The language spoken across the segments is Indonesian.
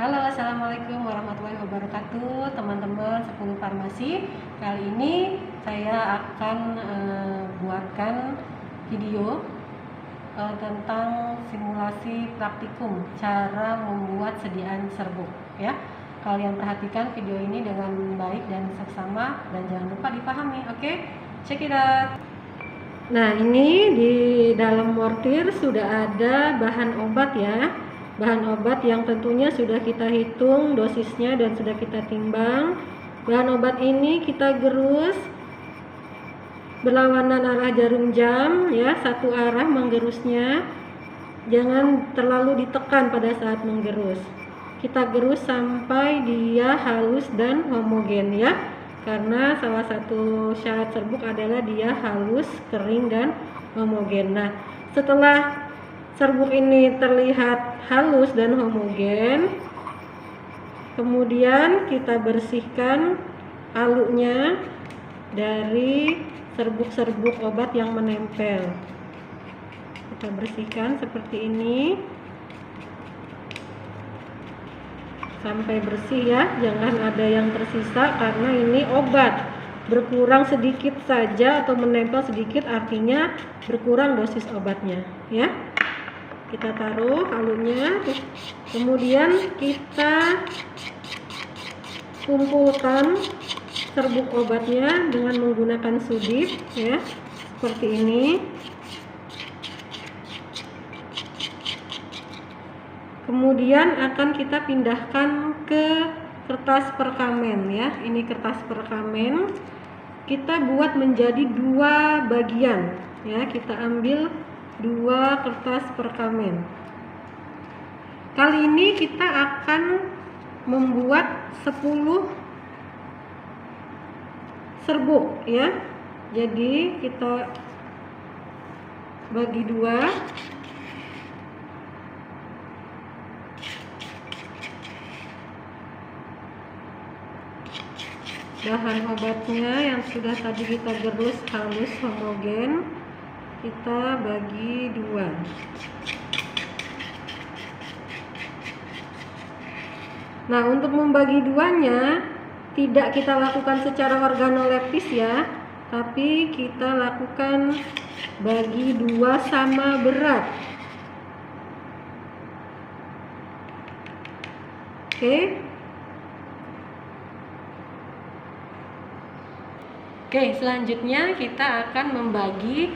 Halo, assalamualaikum warahmatullahi wabarakatuh, teman-teman 10 farmasi. Kali ini saya akan buatkan video tentang simulasi praktikum cara membuat sediaan serbuk. Ya, kalian perhatikan video ini dengan baik dan seksama dan jangan lupa dipahami. Oke, check it out. Nah, ini di dalam mortir sudah ada bahan obat ya. Bahan obat yang tentunya sudah kita hitung dosisnya dan sudah kita timbang. Bahan obat ini kita gerus berlawanan arah jarum jam ya, satu arah menggerusnya. Jangan terlalu ditekan pada saat menggerus. Kita gerus sampai dia halus dan homogen ya. Karena salah satu syarat serbuk adalah dia halus, kering dan homogen. Nah, setelah serbuk ini terlihat halus dan homogen, kemudian kita bersihkan aluknya dari serbuk-serbuk obat yang menempel. Kita bersihkan seperti ini sampai bersih ya, jangan ada yang tersisa karena ini obat. Berkurang sedikit saja atau menempel sedikit artinya berkurang dosis obatnya ya. Kita taruh alunnya, kemudian kita kumpulkan serbuk obatnya dengan menggunakan sudip ya, seperti ini. Kemudian akan kita pindahkan ke kertas perkamen ya. Ini kertas perkamen kita buat menjadi dua bagian ya. Kita ambil dua kertas perkamen. Kali ini kita akan membuat 10 serbuk ya. Jadi kita bagi dua. Bahan obatnya yang sudah tadi kita gerus halus homogen kita bagi dua. Nah, untuk membagi duanya tidak kita lakukan secara organoleptis ya, tapi kita lakukan bagi dua sama berat. Oke, selanjutnya kita akan membagi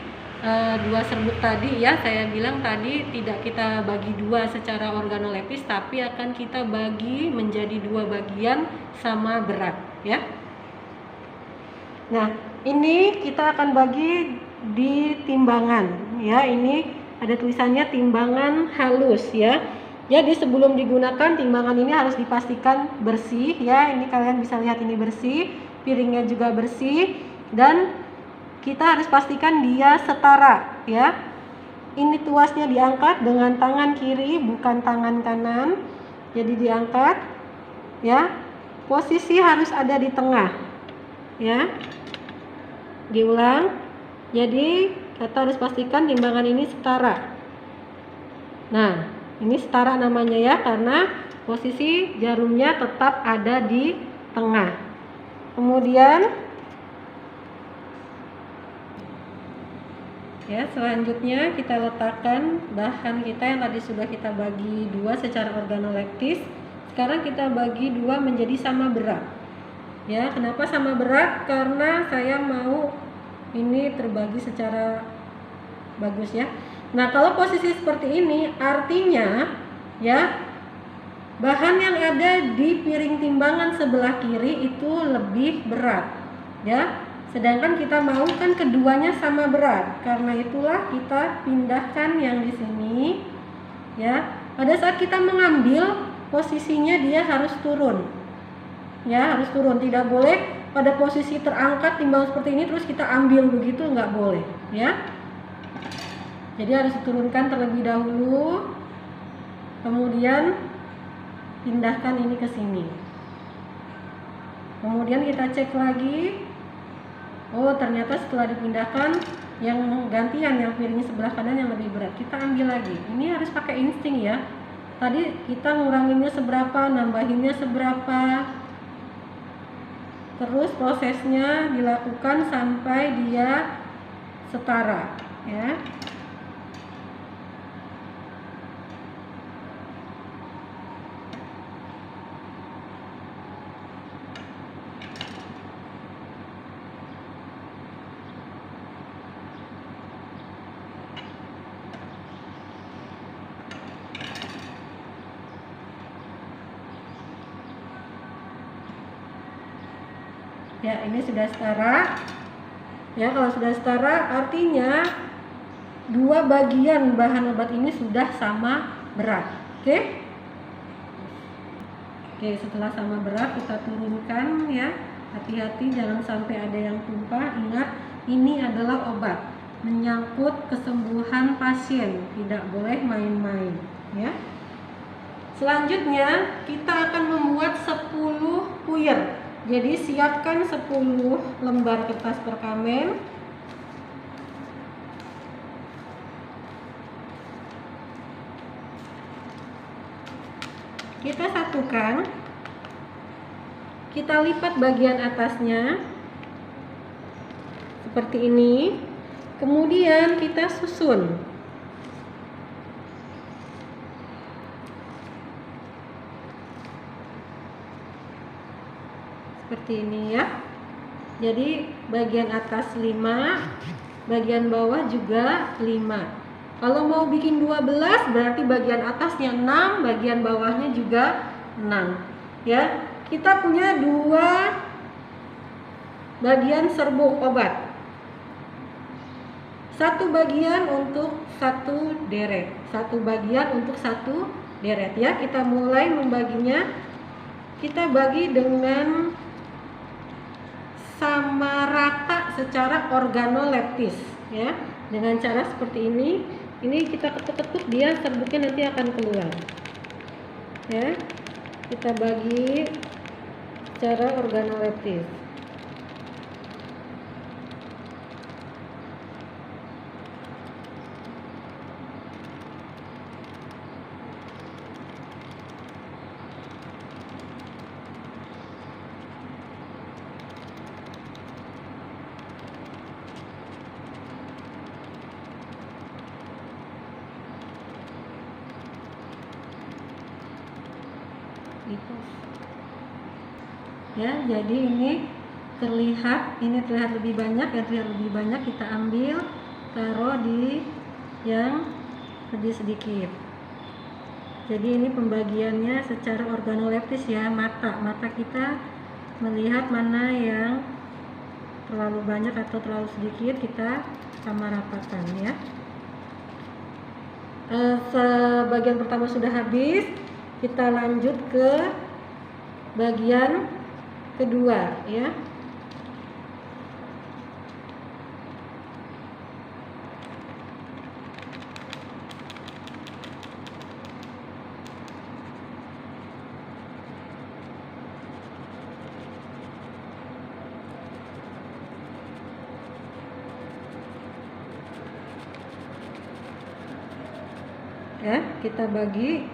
dua serbuk tadi ya. Saya bilang tadi tidak kita bagi dua secara organoleptis, tapi akan kita bagi menjadi dua bagian sama berat ya. Nah, ini kita akan bagi di timbangan ya. Ini ada tulisannya timbangan halus ya. Jadi sebelum digunakan timbangan ini harus dipastikan bersih ya. Ini kalian bisa lihat ini bersih, piringnya juga bersih, dan kita harus pastikan dia setara ya. Ini tuasnya diangkat dengan tangan kiri bukan tangan kanan. Jadi diangkat ya. Posisi harus ada di tengah ya. Diulang. Jadi kita harus pastikan timbangan ini setara. Nah, ini setara namanya ya, karena posisi jarumnya tetap ada di tengah. Kemudian ya, selanjutnya kita letakkan bahan kita yang tadi sudah kita bagi dua secara organoleptis. Sekarang kita bagi dua menjadi sama berat. Ya, kenapa sama berat? Karena saya mau ini terbagi secara bagus ya. Nah, kalau posisi seperti ini artinya ya, bahan yang ada di piring timbangan sebelah kiri itu lebih berat ya. Sedangkan kita mau kan keduanya sama berat. Karena itulah kita pindahkan yang di sini ya. Pada saat kita mengambil posisinya dia harus turun. Ya, harus turun. Tidak boleh pada posisi terangkat timbangan seperti ini terus kita ambil begitu, nggak boleh ya. Jadi harus diturunkan terlebih dahulu. Kemudian pindahkan ini ke sini. Kemudian kita cek lagi. Oh, ternyata setelah dipindahkan yang gantian yang piring sebelah kanan yang lebih berat. Kita ambil lagi. Ini harus pakai insting ya. Tadi kita nguranginnya seberapa, nambahinnya seberapa. Terus prosesnya dilakukan sampai dia setara, ya. Ya, ini sudah setara. Ya, kalau sudah setara artinya dua bagian bahan obat ini sudah sama berat. Oke? Oke, setelah sama berat kita turunkan ya. Hati-hati jangan sampai ada yang tumpah. Ingat, ini adalah obat menyangkut kesembuhan pasien, tidak boleh main-main ya. Selanjutnya kita akan membuat 10 puyer. Jadi siapkan 10 lembar kertas perkamen. Kita satukan. Kita lipat bagian atasnya seperti ini. Kemudian kita susun. Seperti ini ya. Jadi bagian atas 5, bagian bawah juga 5. Kalau mau bikin 12 berarti bagian atasnya 6, bagian bawahnya juga 6. Ya, kita punya 2 bagian serbuk obat. Satu bagian untuk satu deret, satu bagian untuk satu deret ya. Kita mulai membaginya. Kita bagi dengan sama rata secara organoleptis ya, dengan cara seperti ini. Ini kita ketuk-ketuk, dia serbuknya nanti akan keluar ya. Kita bagi secara organoleptis. Ya, jadi ini terlihat lebih banyak, yang terlihat lebih banyak kita ambil, taruh di yang lebih sedikit. Jadi ini pembagiannya secara organoleptis ya, mata kita melihat mana yang terlalu banyak atau terlalu sedikit, kita sama ratakan ya. Sebagian pertama sudah habis, kita lanjut ke bagian kedua ya. Ya, kita bagi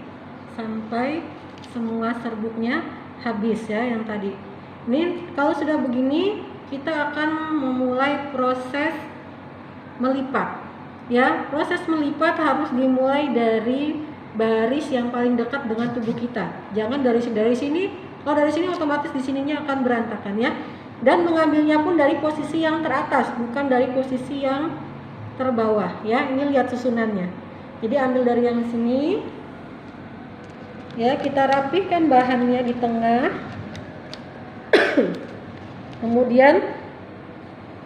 sampai semua serbuknya habis ya yang tadi. Ini kalau sudah begini, kita akan memulai proses melipat. Ya, proses melipat harus dimulai dari baris yang paling dekat dengan tubuh kita. Jangan dari sini. Kalau dari sini otomatis di sininya akan berantakan ya. Dan mengambilnya pun dari posisi yang teratas, bukan dari posisi yang terbawah ya. Ini lihat susunannya. Jadi ambil dari yang sini. Ya, kita rapihkan bahannya di tengah. Kemudian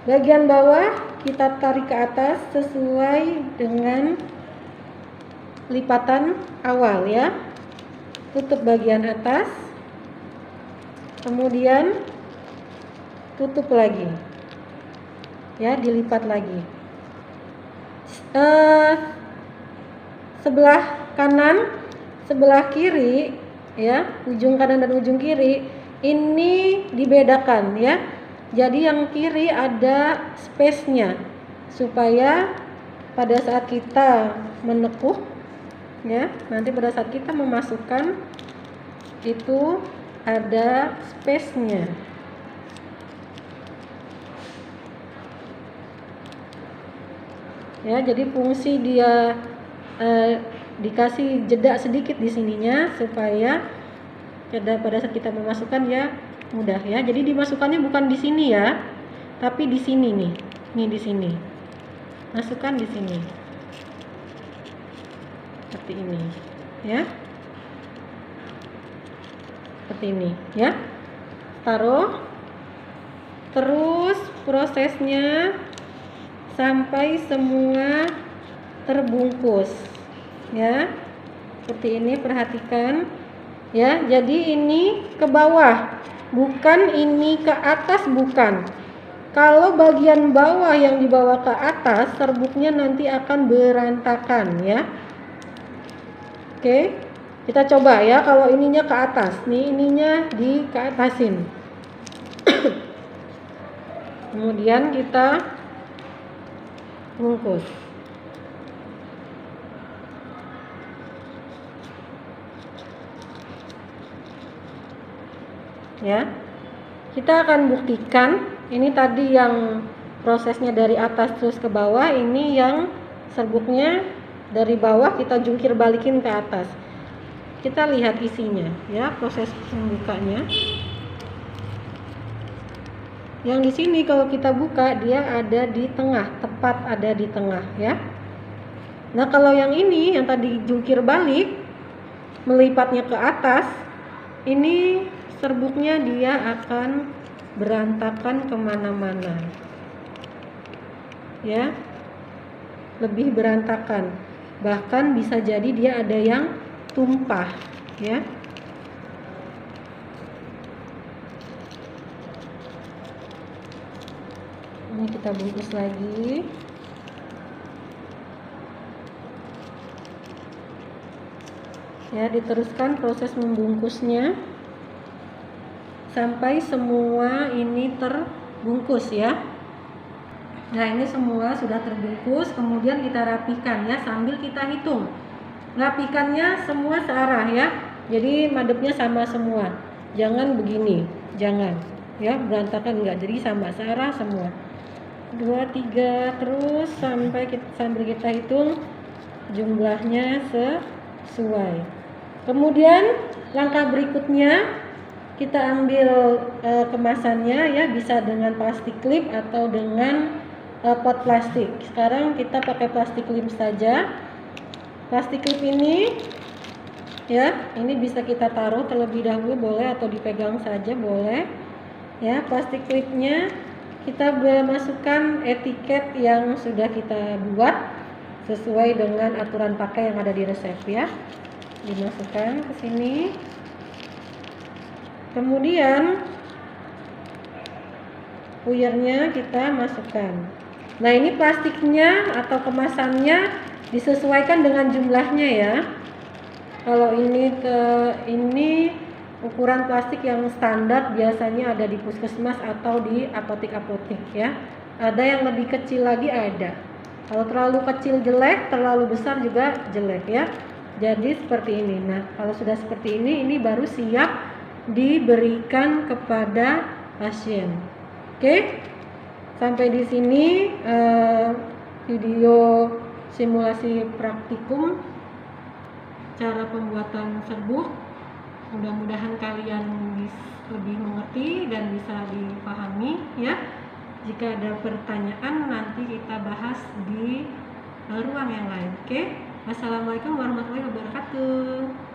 bagian bawah kita tarik ke atas sesuai dengan lipatan awal ya. Tutup bagian atas. Kemudian tutup lagi. Ya, dilipat lagi. Sebelah kanan, sebelah kiri ya, ujung kanan dan ujung kiri ini dibedakan ya. Jadi yang kiri ada space-nya supaya pada saat kita menekuh ya. Nanti pada saat kita memasukkan itu ada space-nya. Ya, jadi fungsi dia dikasih jeda sedikit di sininya supaya pada saat kita memasukkan ya mudah ya. Jadi dimasukkannya bukan di sini ya, tapi di sini nih. Nih di sini. Masukkan di sini. Seperti ini, ya. Seperti ini, ya. Taruh. Terus prosesnya sampai semua terbungkus, ya. Seperti ini, perhatikan. Ya, jadi ini ke bawah, bukan ini ke atas, bukan. Kalau bagian bawah yang dibawa ke atas, serbuknya nanti akan berantakan ya. Oke, kita coba ya. Kalau ininya ke atas, nih ininya di ke atasin. Kemudian kita bungkus. Ya, kita akan buktikan ini tadi yang prosesnya dari atas terus ke bawah, ini yang serbuknya dari bawah kita jungkir balikin ke atas. Kita lihat isinya ya, proses pembukanya. Yang di sini kalau kita buka dia ada di tengah, tepat ada di tengah ya. Nah, kalau yang ini yang tadi jungkir balik melipatnya ke atas, ini serbuknya dia akan berantakan kemana-mana ya, lebih berantakan, bahkan bisa jadi dia ada yang tumpah ya. Ini kita bungkus lagi. Ya, diteruskan proses membungkusnya sampai semua ini terbungkus ya. Nah, ini semua sudah terbungkus, kemudian kita rapikan ya sambil kita hitung. Rapikannya semua searah ya. Jadi madepnya sama semua. Jangan begini, jangan ya, berantakan enggak. Jadi sama searah semua. 2, 3 terus sambil kita hitung jumlahnya sesuai. Kemudian langkah berikutnya kita ambil kemasannya ya, bisa dengan plastik klip atau dengan pot plastik. Sekarang kita pakai plastik klip saja. Plastik klip ini ya, ini bisa kita taruh terlebih dahulu boleh, atau dipegang saja boleh ya. Plastik klipnya kita masukkan etiket yang sudah kita buat sesuai dengan aturan pakai yang ada di resep ya. Dimasukkan ke sini. Kemudian puyernya kita masukkan. Nah, ini plastiknya atau kemasannya disesuaikan dengan jumlahnya ya. Kalau ini ukuran plastik yang standar biasanya ada di puskesmas atau di apotek-apotek ya. Ada yang lebih kecil lagi ada. Kalau terlalu kecil jelek, terlalu besar juga jelek ya. Jadi seperti ini. Nah, kalau sudah seperti ini baru siap diberikan kepada pasien. Oke, sampai di sini video simulasi praktikum cara pembuatan serbuk. Mudah-mudahan kalian lebih mengerti dan bisa dipahami ya. Jika ada pertanyaan nanti kita bahas di ruang yang lain. Oke, wassalamualaikum warahmatullahi wabarakatuh.